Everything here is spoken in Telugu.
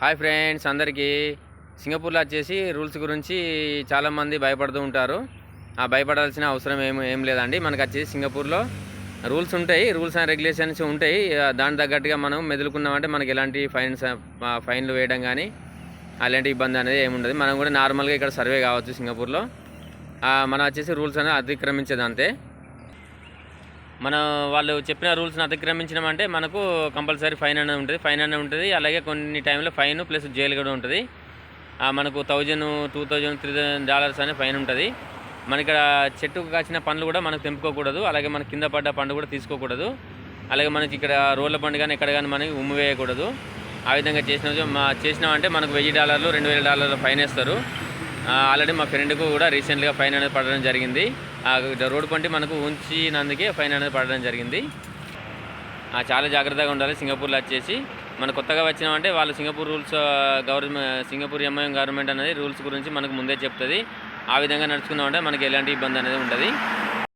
హాయ్ ఫ్రెండ్స్ అందరికీ సింగపూర్లో వచ్చేసి రూల్స్ గురించి చాలామంది భయపడుతూ ఉంటారు. ఆ భయపడాల్సిన అవసరం ఏం లేదండి. మనకు వచ్చేసి సింగపూర్లో రూల్స్ ఉంటాయి, రూల్స్ అండ్ రెగ్యులేషన్స్ ఉంటాయి. దాని తగ్గట్టుగా మనం మెదులుకున్నామంటే మనకి ఎలాంటి ఫైన్లు వేయడం కానీ అలాంటి ఇబ్బంది అనేది ఏముండదు. మనం కూడా నార్మల్గా ఇక్కడ సర్వే కావచ్చు సింగపూర్లో. మనం వచ్చేసి రూల్స్ అనేది అతిక్రమించేది అంతే. వాళ్ళు చెప్పిన రూల్స్ని అతిక్రమించినామంటే మనకు కంపల్సరీ ఫైన్ అనేది ఉంటుంది. అలాగే కొన్ని టైంలో ఫైన్ ప్లస్ జైలు కూడా ఉంటుంది. మనకు $1000, $2000, $3000 అనే ఫైన్ ఉంటుంది. మన ఇక్కడ చెట్టుకు కాచిన పండ్లు కూడా మనకు తెంపుకోకూడదు. అలాగే మన కింద పడ్డ పండు కూడా తీసుకోకూడదు. అలాగే మనకి ఇక్కడ రోడ్ల పండు కానీ ఎక్కడ కానీ మనకి ఉమ్ము వేయకూడదు. ఆ విధంగా చేసినామంటే మనకు $1000, $2000 ఫైన్ వేస్తారు. ఆల్రెడీ మా ఫ్రెండ్కు కూడా రీసెంట్గా ఫైన్ అనేది పడడం జరిగింది. రోడ్డు పంటి మనకు ఉంచినందుకే ఫైన్ అనేది పడడం జరిగింది. చాలా జాగ్రత్తగా ఉండాలి సింగపూర్లో వచ్చేసి. మనం కొత్తగా వచ్చినామంటే వాళ్ళు Singapore rules Singapore MIM government అనేది రూల్స్ గురించి మనకు ముందే చెప్తుంది. ఆ విధంగా నడుచుకున్నామంటే మనకి ఎలాంటి ఇబ్బంది అనేది ఉండదు.